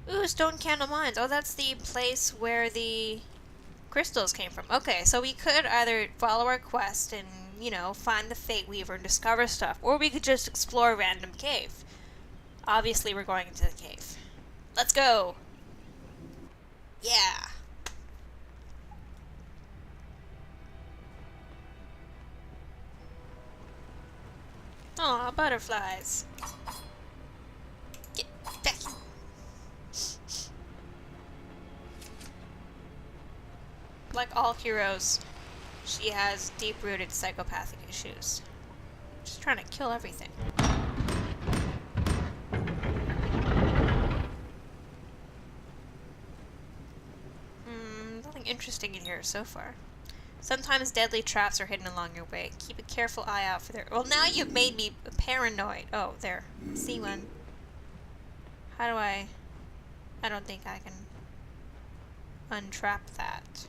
Ooh, Stone Candle Mines. Oh, that's the place where the crystals came from. Okay, so we could either follow our quest and, you know, find the Fate Weaver and discover stuff, or we could just explore a random cave. Obviously, we're going into the cave. Let's go! Yeah! Aw, butterflies. Get back. Like all heroes, she has deep-rooted psychopathic issues. Just trying to kill everything. Nothing interesting in here so far. Sometimes deadly traps are hidden along your way. Keep a careful eye out for their... Well, now you've made me paranoid. Oh, there. See one. How do I... I don't think I can untrap that.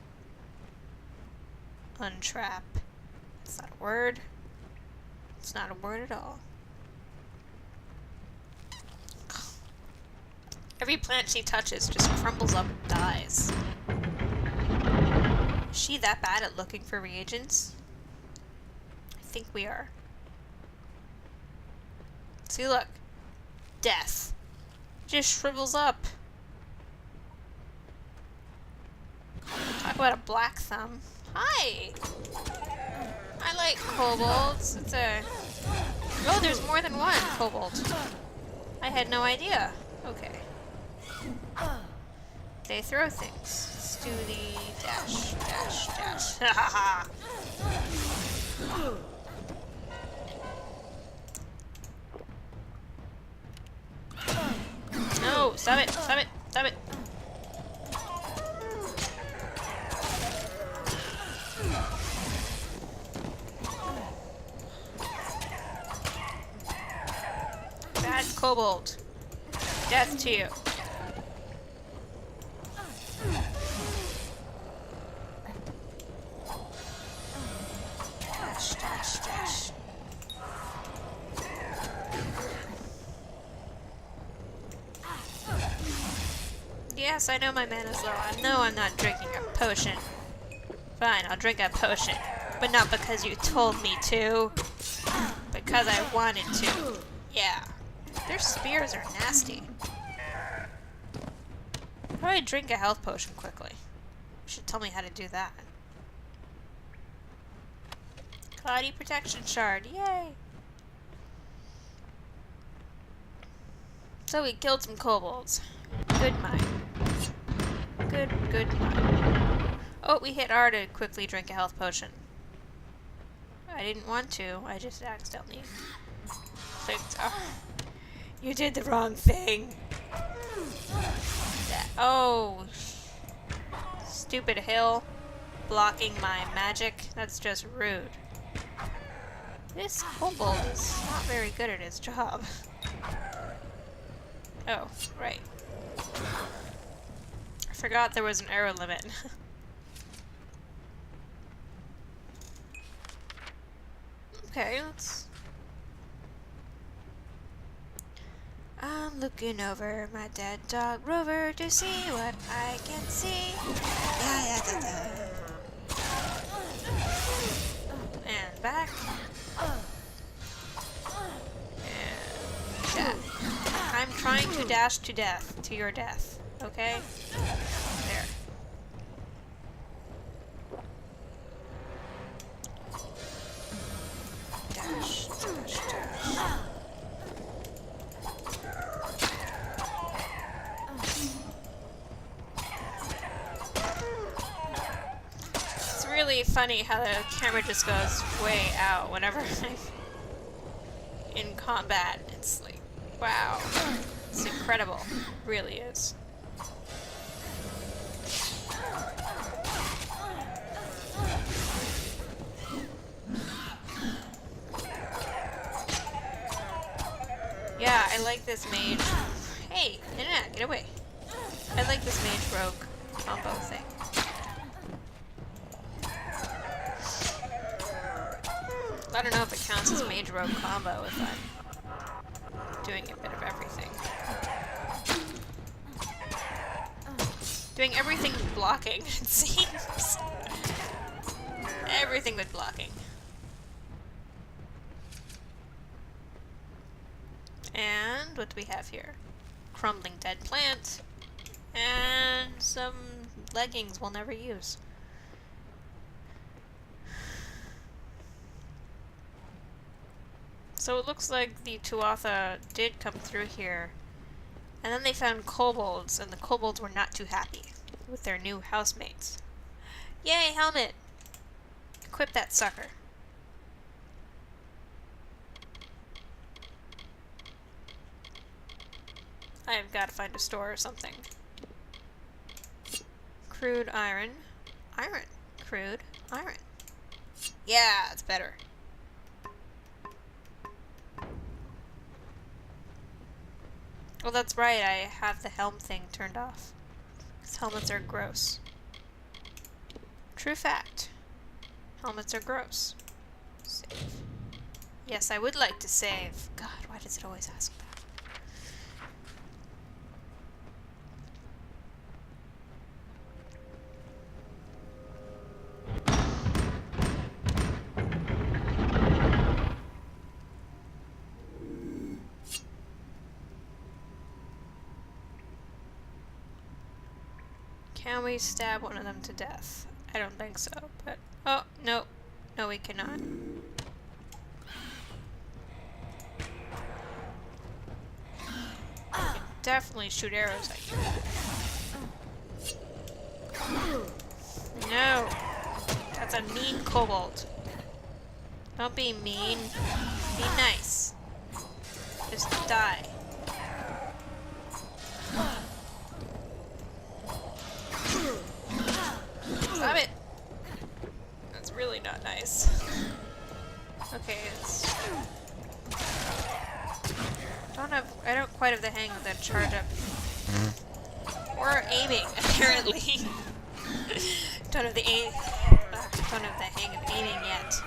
Untrap. It's not a word. It's not a word at all. Every plant she touches just crumbles up and dies. Is she that bad at looking for reagents? I think we are. See, look. Death. Just shrivels up. Talk about a black thumb. Hi! I like kobolds. It's a... Oh, there's more than one kobold. I had no idea. Okay. They throw things. Let's do the dash, dash, dash. Ha ha ha! No! Stop it! Stop it! Stop it! Bad kobold. Death to you. Dash, dash, dash. Yes, I know my mana's low. I know I'm not drinking a potion. Fine, I'll drink a potion. But not because you told me to. Because I wanted to. Yeah. Their spears are nasty. How do I drink a health potion quickly? You should tell me how to do that. Cloudy protection shard. Yay! So we killed some kobolds. Good mine. Good mine. Oh, we hit R to quickly drink a health potion. I didn't want to. I just accidentally clicked R. You did the wrong thing. Oh. Stupid hill blocking my magic. That's just rude. This kobold is not very good at his job. Oh, right. I forgot there was an arrow limit. Okay, let's... I'm looking over my dead dog Rover to see what I can see. And back. And dash. I'm trying to dash to death, to your death. Okay? There. Dash, dash, dash. It's really funny how the camera just goes way out whenever I'm in combat. It's like, wow. It's incredible. It really is. Yeah, I like this mage. Hey, Internet, get away. I like this mage rogue combo thing. I don't know if it counts as mage rogue combo if I'm doing a bit of everything. Doing everything but blocking, it seems. Everything but blocking. And what do we have here? Crumbling dead plant. And some leggings we'll never use. So it looks like the Tuatha did come through here. And then they found kobolds, and the kobolds were not too happy with their new housemates. Yay, helmet! Equip that sucker. I've got to find a store or something. Crude iron. Iron. Crude iron. Yeah, it's better. Well, that's right, I have the helm thing turned off. Because helmets are gross. True fact. Helmets are gross. Save. Yes, I would like to save. God, why does it always ask that? Can we stab one of them to death? I don't think so, but... Oh, no. No, we cannot. I can definitely shoot arrows at you. No! That's a mean kobold. Don't be mean. Be nice. Just die. Stop it! That's really not nice. Okay, I don't quite have the hang of that charge up. Or aiming, apparently. Don't have the hang of aiming yet.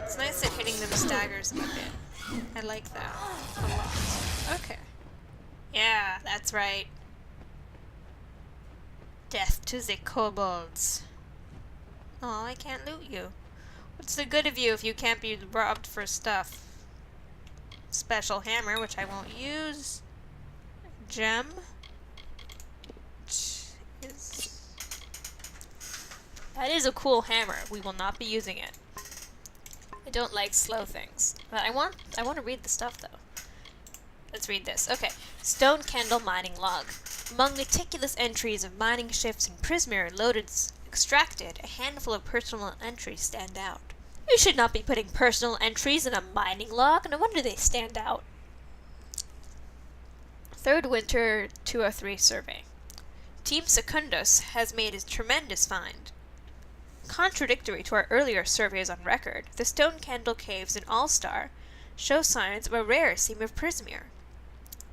It's nice that hitting them staggers them a bit. I like that a lot. Okay. Yeah, that's right. Death to the kobolds. Oh, I can't loot you. What's the good of you if you can't be robbed for stuff? Special hammer, which I won't use. Gem. That is a cool hammer. We will not be using it. I don't like slow things. But I want to read the stuff though. Let's read this. Okay. Stone candle mining log. Among meticulous entries of mining shifts and Prismir loaded extracted, a handful of personal entries stand out. You should not be putting personal entries in a mining log. No wonder they stand out. Third Winter 203 survey. Team Secundus has made a tremendous find. Contradictory to our earlier surveys on record, the stone candle caves in All-Star show signs of a rare seam of Prismir.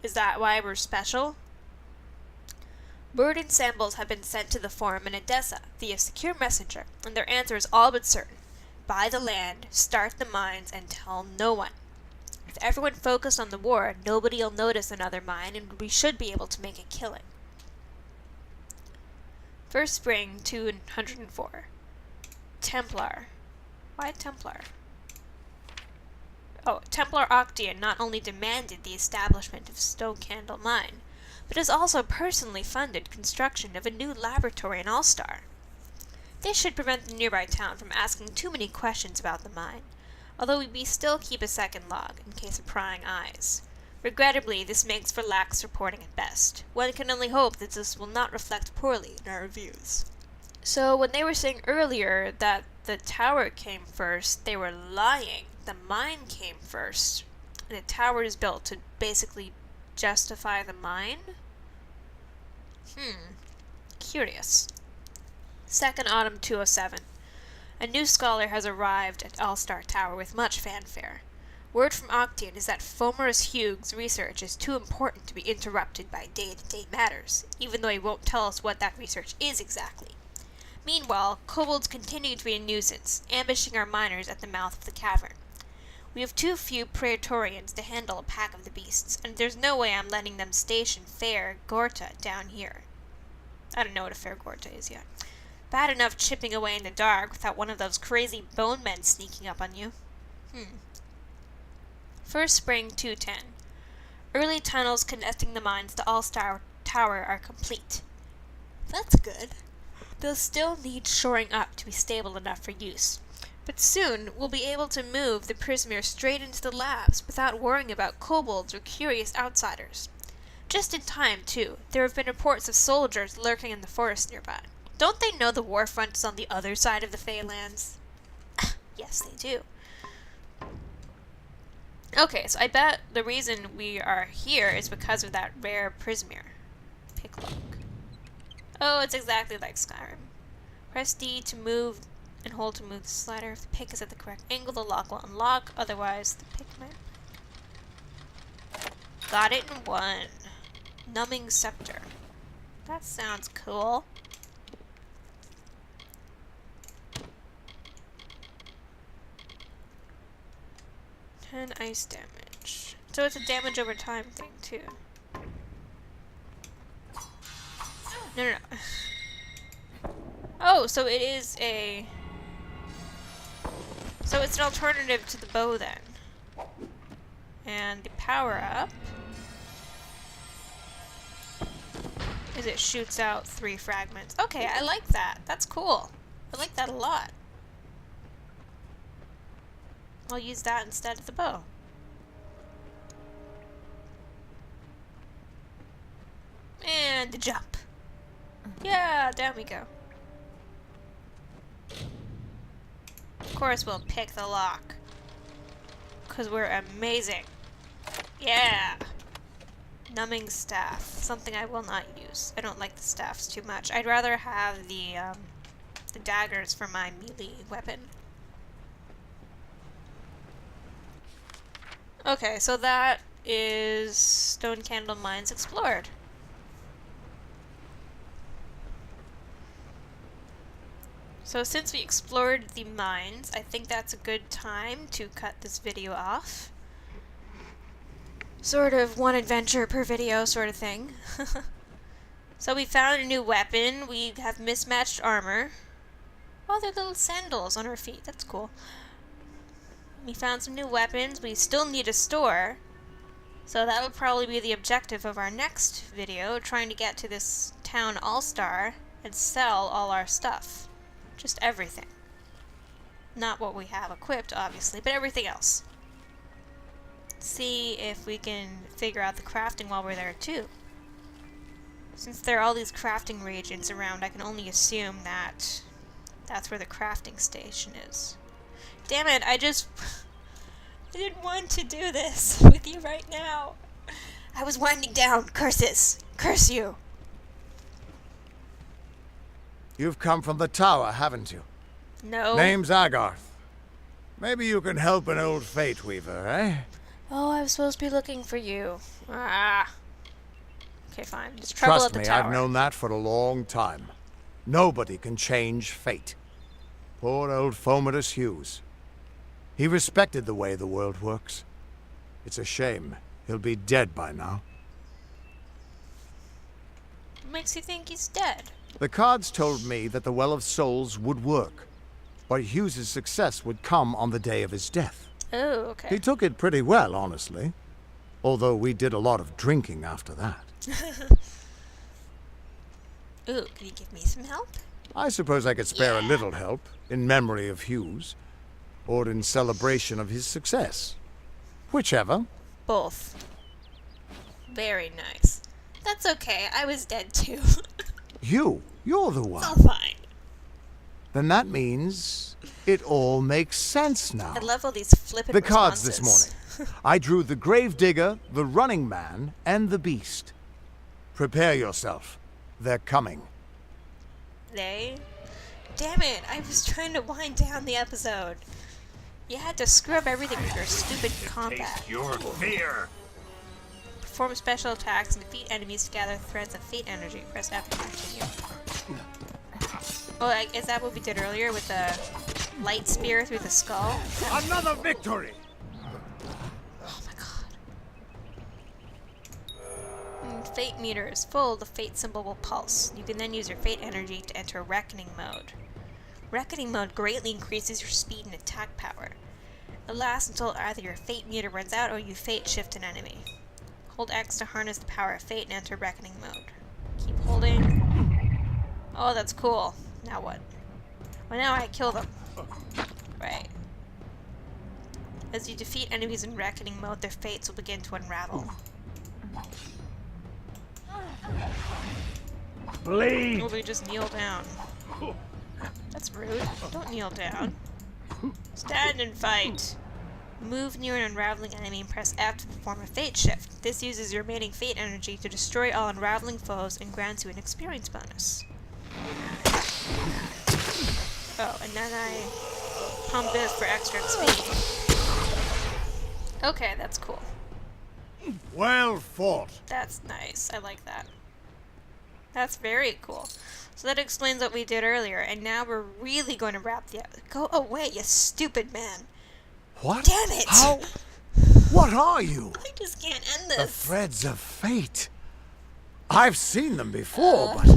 Is that why we're special? Burden samples have been sent to the forum in Edessa via secure messenger, and their answer is all but certain. Buy the land, start the mines, and tell no one. If everyone focused on the war, nobody will notice another mine, and we should be able to make a killing. First Spring 204. Templar. Why Templar? Oh, Templar Octian not only demanded the establishment of Stone Candle Mine, but has also personally funded construction of a new laboratory in All-Star. This should prevent the nearby town from asking too many questions about the mine, although we still keep a second log in case of prying eyes. Regrettably, this makes for lax reporting at best. One can only hope that this will not reflect poorly in our reviews. So when they were saying earlier that the tower came first, they were lying. The mine came first. And the tower is built to basically justify the mine? Curious. 2nd Autumn 207. A new scholar has arrived at All-Star Tower with much fanfare. Word from Octian is that Fomerus Hugh's research is too important to be interrupted by day-to-day matters, even though he won't tell us what that research is exactly. Meanwhile, kobolds continue to be a nuisance, ambushing our miners at the mouth of the cavern. We have too few Praetorians to handle a pack of the beasts, and there's no way I'm letting them station Fair Gorta down here. I don't know what a Fair Gorta is yet. Bad enough chipping away in the dark without one of those crazy bone men sneaking up on you. First Spring 210. Early tunnels connecting the mines to All-Star Tower are complete. That's good. They'll still need shoring up to be stable enough for use. But soon we'll be able to move the Prismere straight into the labs without worrying about kobolds or curious outsiders. Just in time, too. There have been reports of soldiers lurking in the forest nearby. Don't they know the war front is on the other side of the Feylands? Yes, they do. Okay, so I bet the reason we are here is because of that rare Prismere. Picklock. Oh, it's exactly like Skyrim. Press D to move and hold to move the slider. If the pick is at the correct angle, the lock will unlock. Otherwise, the pick might... Got it in one. Numbing Scepter. That sounds cool. 10 ice damage. So it's a damage over time thing, too. No. Oh, so it is a... So it's an alternative to the bow, then. And the power-up is it shoots out 3 fragments. Okay, I like that. That's cool. I like that a lot. I'll use that instead of the bow. And the jump. Yeah, down we go. Of course we'll pick the lock. 'Cause we're amazing. Yeah! Numbing Staff. Something I will not use. I don't like the staffs too much. I'd rather have the daggers for my melee weapon. Okay, so that is Stone Candle Mines explored. So since we explored the mines, I think that's a good time to cut this video off. Sort of one adventure per video sort of thing. So we found a new weapon. We have mismatched armor. Oh, they're little sandals on our feet. That's cool. We found some new weapons. We still need a store. So that'll probably be the objective of our next video, trying to get to this town all-star and sell all our stuff. Just everything. Not what we have equipped, obviously, but everything else. See if we can figure out the crafting while we're there, too. Since there are all these crafting reagents around, I can only assume that that's where the crafting station is. Damn it, I didn't want to do this with you right now. I was winding down. Curses! Curse you! You've come from the tower, haven't you? No. Name's Agarth. Maybe you can help an old fate weaver, eh? Oh, I was supposed to be looking for you. Ah. Okay, fine. Just trouble at the Trust me, tower. I've known that for a long time. Nobody can change fate. Poor old Fomadus Hughes. He respected the way the world works. It's a shame. He'll be dead by now. What makes you think he's dead? The cards told me that the Well of Souls would work, but Hughes's success would come on the day of his death. Oh, okay. He took it pretty well, honestly. Although we did a lot of drinking after that. Ooh, can you give me some help? I suppose I could spare a little help, in memory of Hughes, or in celebration of his success. Whichever. Both. Very nice. That's okay, I was dead too. You're the one. It's all fine. Then that means it all makes sense now. I love all these flippant The cards responses. this morning. I drew the Gravedigger, the Running Man, and the Beast. Prepare yourself. They're coming. They? Damn it, I was trying to wind down the episode. You had to screw up everything with your stupid combat. Taste your fear. Perform special attacks and defeat enemies to gather threads of fate energy. Press F to continue. Oh, is that what we did earlier with the light spear through the skull? Another victory! fate meter is full, the fate symbol will pulse. You can then use your fate energy to enter reckoning mode. Reckoning mode greatly increases your speed and attack power. It lasts until either your fate meter runs out or you fate shift an enemy. Hold X to harness the power of fate and enter reckoning mode. Keep holding. Oh, that's cool. Now what? Well, now I kill them. Right. As you defeat enemies in reckoning mode, their fates will begin to unravel. Bleed! Or we just kneel down. That's rude. Don't kneel down. Stand and fight. Move near an unraveling enemy and press F to perform a fate shift. This uses your remaining fate energy to destroy all unraveling foes and grants you an experience bonus. Oh, and then I pump this for extra XP. Okay, that's cool. Well fought. That's nice. I like that. That's very cool. So that explains what we did earlier, and now we're really going to wrap the... Go away, you stupid man. What? Damn it! How? What are you? I just can't end The this. threads of fate. I've seen them before, but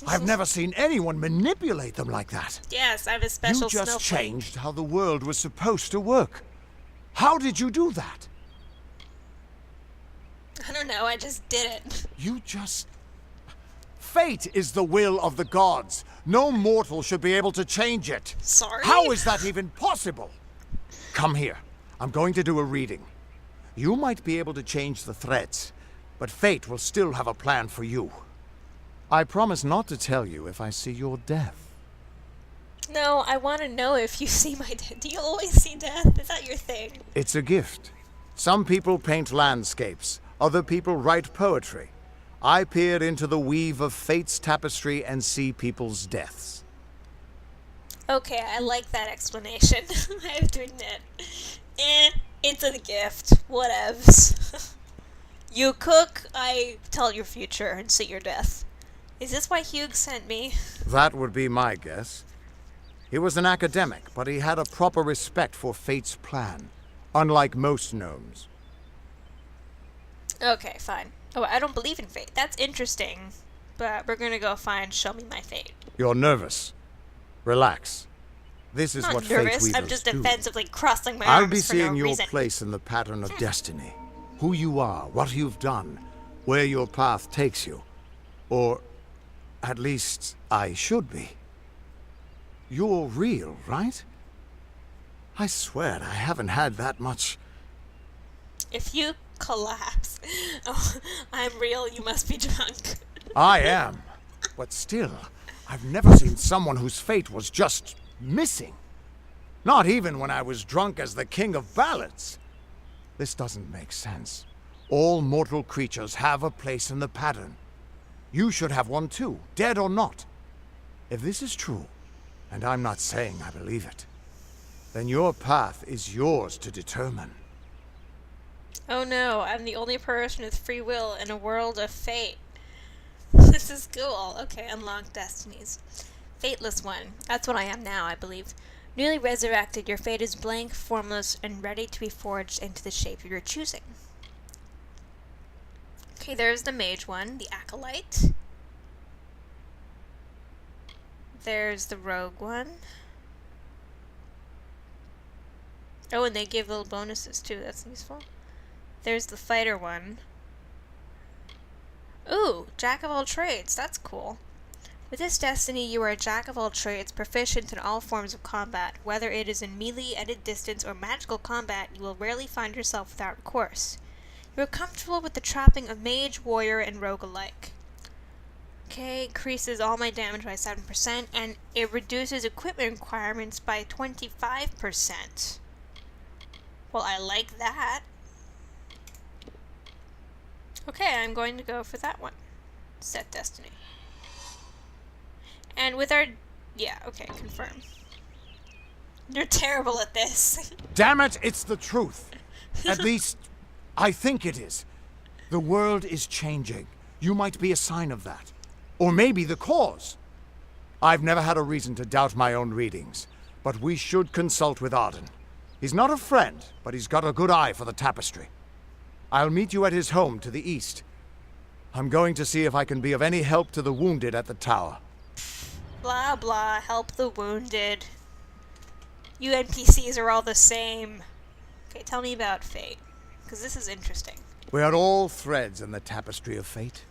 I've never seen anyone manipulate them like that. Yes, I have a special You just snowflake. changed how the world was supposed to work. How did you do that? I don't know, I just did it. You just... Fate is the will of the gods. No mortal should be able to change it. Sorry? How is that even possible? Come here. I'm going to do a reading. You might be able to change the threads, but fate will still have a plan for you. I promise not to tell you if I see your death. No, I want to know if you see my death. Do you always see death? Is that your thing? It's a gift. Some people paint landscapes. Other people write poetry. I peer into the weave of fate's tapestry and see people's deaths. Okay, I like that explanation. I have to admit. It's a gift. Whatevs. You cook, I tell your future and see your death. Is this why Hugh sent me? That would be my guess. He was an academic, but he had a proper respect for fate's plan, unlike most gnomes. Okay, fine. Oh, I don't believe in fate. That's interesting. But we're gonna go find Show Me My Fate. You're nervous. Relax. This is I'm what not fate nervous. weavers I'm just do. defensively crossing my I'll arms be for seeing no your reason. place in the pattern of destiny. Who you are, what you've done, where your path takes you. Or, at least, I should be. You're real, right? I swear I haven't had that much... If you collapse, oh, I'm real, you must be drunk. I am. But still, I've never seen someone whose fate was just missing. Not even when I was drunk as the king of ballads. This doesn't make sense. All mortal creatures have a place in the pattern. You should have one too, dead or not. If this is true, and I'm not saying I believe it, then your path is yours to determine. Oh no, I'm the only person with free will in a world of fate. This is cool. Okay, unlock destinies. Fateless one. That's what I am now, I believe. Newly resurrected, your fate is blank, formless, and ready to be forged into the shape of your choosing. Okay, there's the mage one, the acolyte. There's the rogue one. Oh, and they give little bonuses too, that's useful. There's the fighter one. Ooh, jack of all trades, that's cool. With this destiny, you are a jack of all trades, proficient in all forms of combat. Whether it is in melee, at distance, or magical combat, you will rarely find yourself without recourse. You are comfortable with the trapping of mage, warrior, and rogue alike. Okay, increases all my damage by 7%, and it reduces equipment requirements by 25%. Well, I like that. Okay, I'm going to go for that one. Set destiny. And with our... Yeah, okay, confirm. You're terrible at this. Damn it, it's the truth. At least, I think it is. The world is changing. You might be a sign of that. Or maybe the cause. I've never had a reason to doubt my own readings, but we should consult with Arden. He's not a friend, but he's got a good eye for the tapestry. I'll meet you at his home to the east. I'm going to see if I can be of any help to the wounded at the tower. Blah blah, help the wounded. You NPCs are all the same. Okay, tell me about fate, because this is interesting. We are all threads in the tapestry of fate,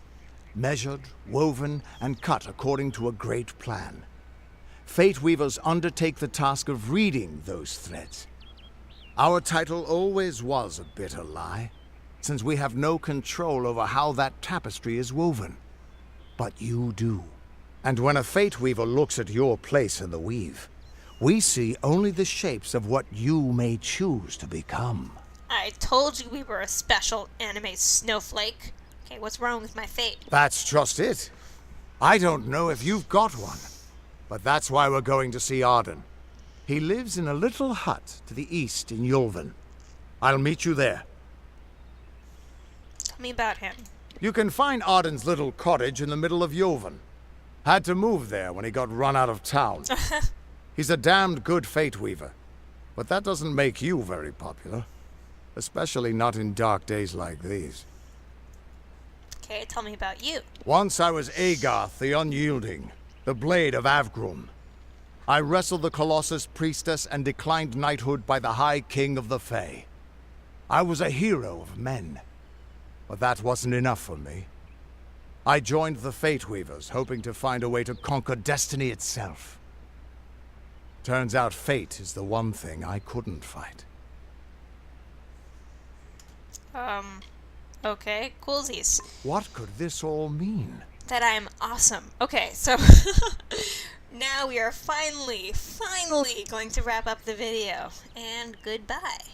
measured, woven, and cut according to a great plan. Fate weavers undertake the task of reading those threads. Our title always was a bitter lie, since we have no control over how that tapestry is woven. But you do. And when a fate weaver looks at your place in the weave, we see only the shapes of what you may choose to become. I told you we were a special anime snowflake. Okay, what's wrong with my fate? That's just it. I don't know if you've got one, but that's why we're going to see Arden. He lives in a little hut to the east in Yulven. I'll meet you there. Tell me about him. You can find Arden's little cottage in the middle of Yulven. Had to move there when he got run out of town. He's a damned good fate weaver, but that doesn't make you very popular. Especially not in dark days like these. Okay, tell me about you. Once I was Agarth the Unyielding, the Blade of Avgrun. I wrestled the Colossus Priestess and declined knighthood by the High King of the Fae. I was a hero of men, but that wasn't enough for me. I joined the Fate Weavers, hoping to find a way to conquer destiny itself. Turns out fate is the one thing I couldn't fight. Okay, coolsies. What could this all mean? That I am awesome. Okay, so now we are finally going to wrap up the video. And goodbye.